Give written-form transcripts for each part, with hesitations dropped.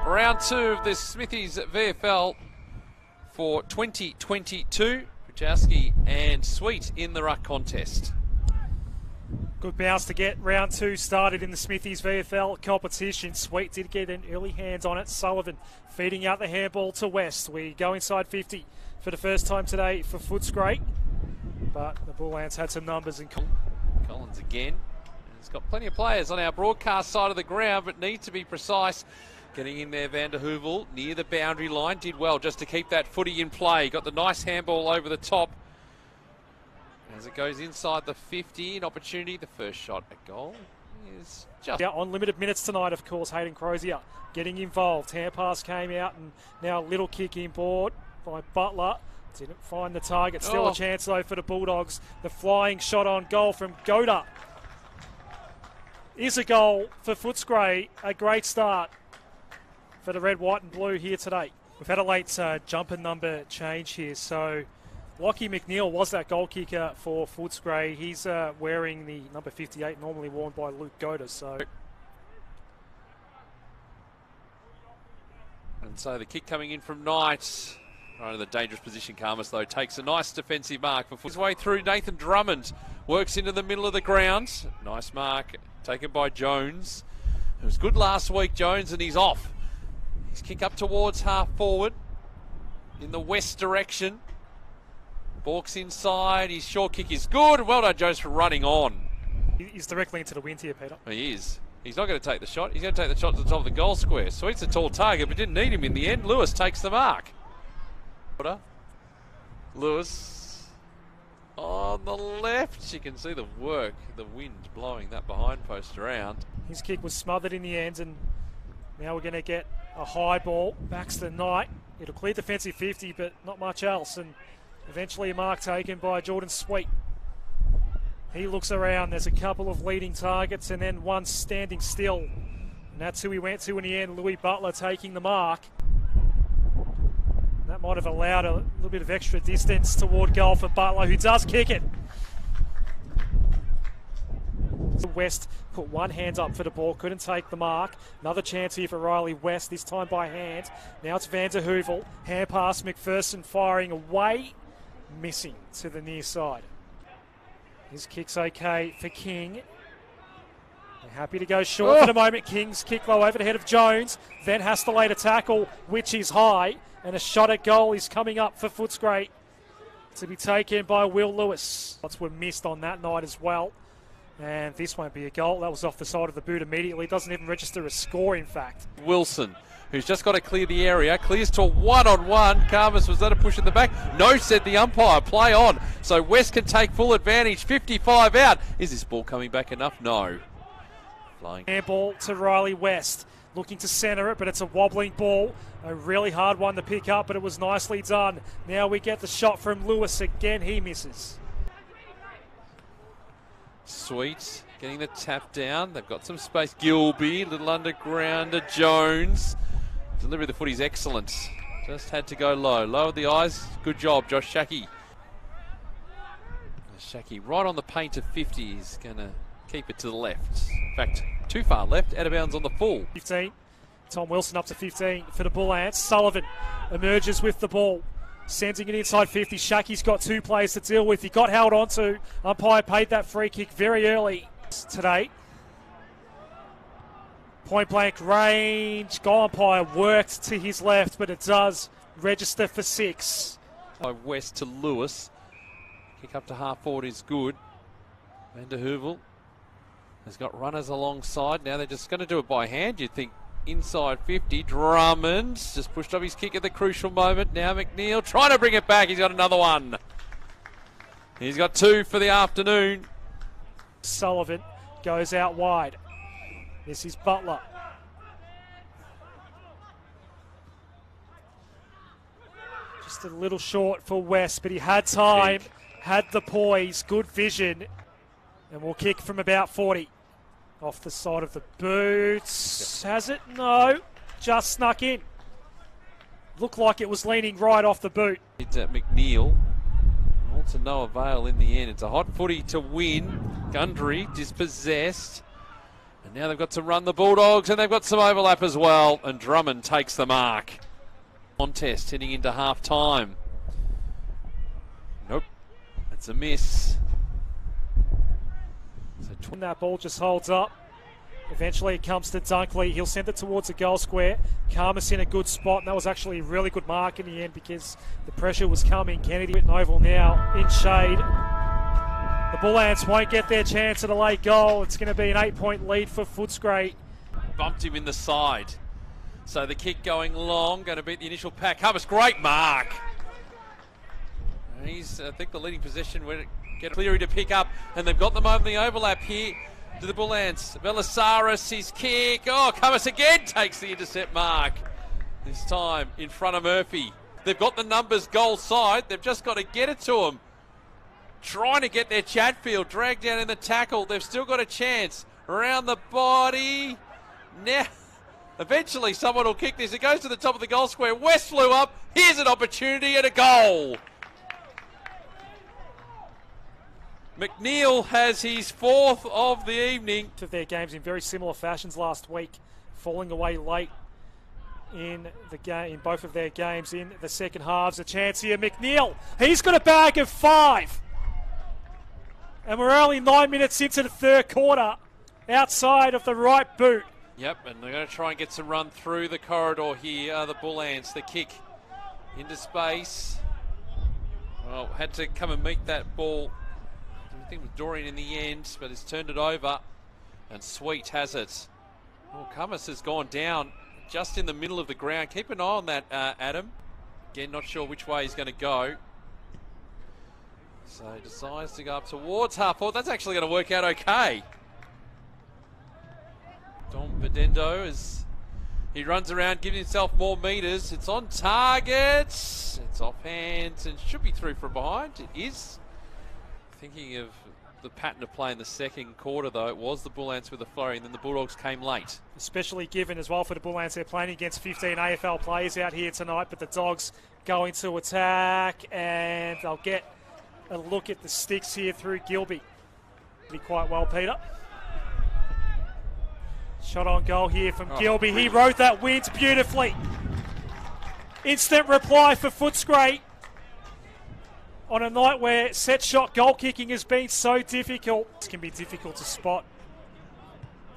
Round 2 of the Smithies VFL for 2022. Rajowski and Sweet in the ruck contest. Good bounce to get round 2 started in the Smithies VFL competition. Sweet did get an early hands on it. Sullivan feeding out the handball to West. We go inside 50 for the first time today for Footscray. But the Bulllands had some numbers in Collins again. He's got plenty of players on our broadcast side of the ground, but needs to be precise. Getting in there, Van der Heuvel near the boundary line. Did well just to keep that footy in play. Got the nice handball over the top. As it goes inside the 50, an opportunity. The first shot at goal is just... Yeah, on limited minutes tonight, of course, Hayden Crozier getting involved. Hand pass came out and now a little kick inboard by Butler. Didn't find the target. Still a chance, though, for the Bulldogs. The flying shot on goal from Goda is a goal for Footscray. A great start for the red, white and blue here today. We've had a late jumper number change here, so Lockie McNeil was that goal kicker for Footscray. He's wearing the number 58, normally worn by Luke Goda. And so the kick coming in from Knight. Right in the dangerous position, Karmas, though, takes a nice defensive mark. For his way through, Nathan Drummond works into the middle of the ground. Nice mark taken by Jones. It was good last week, Jones, and he's off. His kick up towards half forward in the west direction. Bork's inside. His short kick is good. Well done, Jones, for running on. He's directly into the wind here, Peter. He is. He's not going to take the shot. He's going to take the shot to the top of the goal square. Sweet's a tall target, but didn't need him in the end. Lewis takes the mark. Lewis on the left. You can see the work, the wind blowing that behind post around. His kick was smothered in the end, and now we're going to get a high ball. Baxter Knight. It'll clear defensive 50, but not much else. And eventually a mark taken by Jordan Sweet. He looks around. There's a couple of leading targets and then one standing still. And that's who he went to in the end, Louis Butler taking the mark. That might have allowed a little bit of extra distance toward goal for Butler, who does kick it. West put one hand up for the ball, couldn't take the mark. Another chance here for Riley West, this time by hand. Now it's Van der Heuvel. Hand pass, McPherson firing away, missing to the near side. His kick's okay for King. They're happy to go short for the moment. King's kick low over the head of Jones, then has to lay the tackle, which is high. And a shot at goal is coming up for Footscray to be taken by Will Lewis. Shots were missed on that night as well. And this won't be a goal. That was off the side of the boot immediately. Doesn't even register a score, in fact. Wilson, who's just got to clear the area, clears to a one-on-one. Karmas, was that a push in the back? No, said the umpire. Play on. So West can take full advantage. 55 out. Is this ball coming back enough? No. Flying. Handball to Riley West. Looking to centre it, but it's a wobbling ball. A really hard one to pick up, but it was nicely done. Now we get the shot from Lewis again. He misses. Sweet, getting the tap down. They've got some space. Gilby, little undergrounder. Jones. Delivery of the footy's excellent. Just had to go low. Lowered the eyes. Good job, Josh Shackey. Shackey right on the paint of 50. He's going to keep it to the left. In fact, too far left. Out of bounds on the full. 15. Tom Wilson up to 15 for the Bulllands. Sullivan emerges with the ball. Sending it inside 50. Shackey's got two players to deal with. He got held onto. Umpire paid that free kick very early today. Point blank range. Goal umpire worked to his left, but it does register for 6. West to Lewis. Kick up to half forward is good. Van der Heuvel has got runners alongside. Now they're just going to do it by hand, you'd think. Inside 50, Drummond just pushed off his kick at the crucial moment. Now McNeil trying to bring it back. He's got another one. He's got 2 for the afternoon. Sullivan goes out wide. This is Butler. Just a little short for West, but he had time, had the poise, good vision, and will kick from about 40. Off the side of the boots. Has it? No. Just snuck in. Looked like it was leaning right off the boot. It's McNeil. All to no avail in the end. It's a hot footy to win. Gundry dispossessed. Now they've got to run the Bulldogs, and they've got some overlap as well, and Drummond takes the mark. Contest heading into half time. Nope, that's a miss. So that ball just holds up. Eventually it comes to Dunkley. He'll send it towards the goal square. Karmas in a good spot, and that was actually a really good mark in the end because the pressure was coming. Kennedy at Oval now in shade. The Bullants won't get their chance at a late goal. It's going to be an 8-point lead for Footscray. Bumped him in the side. So the kick going long, going to beat the initial pack. Karmas, great mark. He's, I think, the leading possession where get Cleary to pick up, and they've got them over the overlap here to the Bullants. Velasaris, his kick. Oh, Karmas again takes the intercept mark. This time in front of Murphy. They've got the numbers goal side. They've just got to get it to him. Trying to get their Chatfield dragged down in the tackle. They've still got a chance. Around the body. Now, eventually someone will kick this. It goes to the top of the goal square. West flew up. Here's an opportunity and a goal. McNeil has his fourth of the evening. Of their games in very similar fashions last week, falling away late in the game, in both of their games in the second halves. A chance here, McNeil. He's got a bag of 5. And we're only 9 minutes into the third quarter, outside of the right boot. Yep, and they're going to try and get some run through the corridor here. The Bullants, the kick into space. Well, had to come and meet that ball. I think it was Dorian in the end, but he's turned it over. And Sweet has it. Oh, Karmas has gone down just in the middle of the ground. Keep an eye on that, Adam. Again, not sure which way he's going to go. So he decides to go up towards half forward. That's actually going to work out okay. Dom Vedendo, as he runs around, giving himself more metres. It's on target. It's off hands and should be through from behind. It is. Thinking of the pattern of play in the second quarter, though, it was the Bullants with a flurry, and then the Bulldogs came late. Especially given as well for the Bullants, they're playing against 15 AFL players out here tonight, but the Dogs going to attack, and they'll get a look at the sticks here through Gilby. Be quite well, Peter. Shot on goal here from Gilby. He rode that wind beautifully. Instant reply for Footscray. On a night where set shot goal kicking has been so difficult. It can be difficult to spot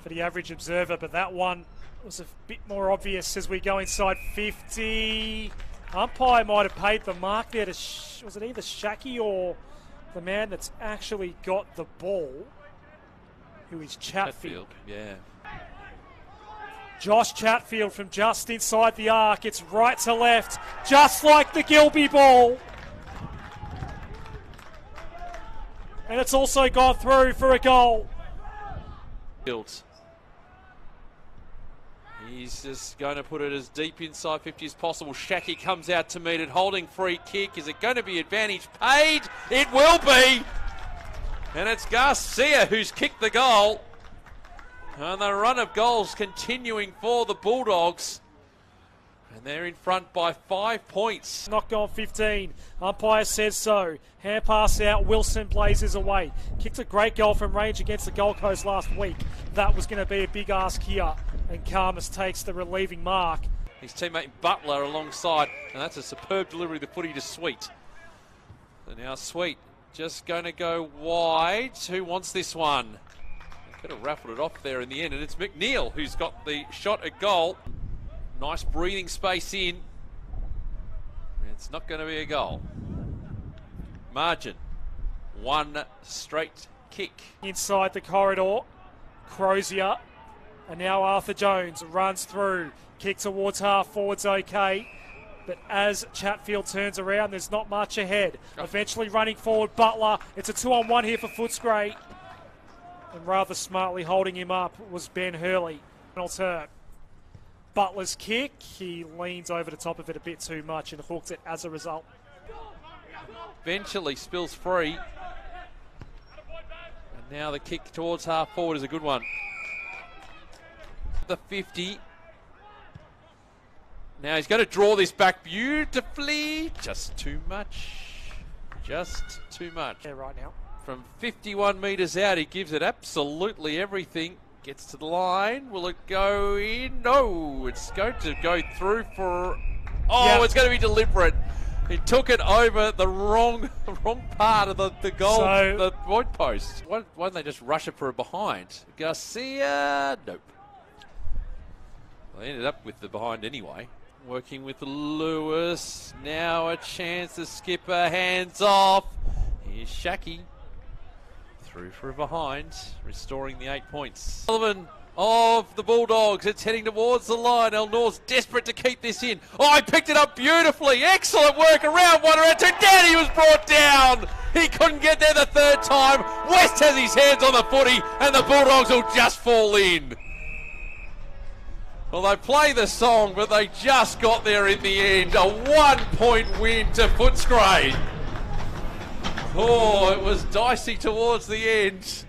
for the average observer, but that one was a bit more obvious as we go inside 50. Umpire might have paid the mark there to, was it either Shaki or the man that's actually got the ball, who is Chatfield. Yeah. Josh Chatfield from just inside the arc. It's right to left, just like the Gilby ball. And it's also gone through for a goal. He's just going to put it as deep inside 50 as possible. Shaki comes out to meet it, holding free kick. Is it going to be advantage paid? It will be. And it's Garcia who's kicked the goal. And the run of goals continuing for the Bulldogs. And they're in front by 5 points. Not gone 15. Umpire says so. Hand pass out. Wilson blazes away. Kicked a great goal from range against the Gold Coast last week. That was going to be a big ask here. And Karmas takes the relieving mark. His teammate Butler alongside. And that's a superb delivery of the footy to Sweet. So now Sweet just going to go wide. Who wants this one? They could have raffled it off there in the end. And it's McNeil who's got the shot at goal. Nice breathing space in. It's not going to be a goal. Margin. One straight kick. Inside the corridor. Crozier. And now Arthur Jones runs through. Kick towards half forwards okay. But as Chatfield turns around, there's not much ahead. Eventually running forward, Butler. It's a 2-on-1 here for Footscray. And rather smartly holding him up was Ben Hurley. Final turn. Butler's kick, he leans over the top of it a bit too much and hooked it as a result. Eventually spills free. And now the kick towards half forward is a good one. The 50. Now he's going to draw this back beautifully. Just too much. Just too much. Yeah, right now. From 51 metres out, he gives it absolutely everything. Gets to the line. Will it go in? No, it's going to go through for... Oh, It's going to be deliberate. He took it over the wrong part of the goal, the void post. Why don't they just rush it for a behind? Garcia, nope. They ended up with the behind anyway. Working with Lewis. Now a chance to skipper, hands off. Here's Shaki. Through for a behind, restoring the 8 points. Sullivan of the Bulldogs, it's heading towards the line. El Nor's desperate to keep this in. Oh, he picked it up beautifully. Excellent work around one, around two. Down he was brought down. He couldn't get there the third time. West has his hands on the footy and the Bulldogs will just fall in. Well, they play the song, but they just got there in the end. A 1 point win to Footscray. Oh, it was dicey towards the end.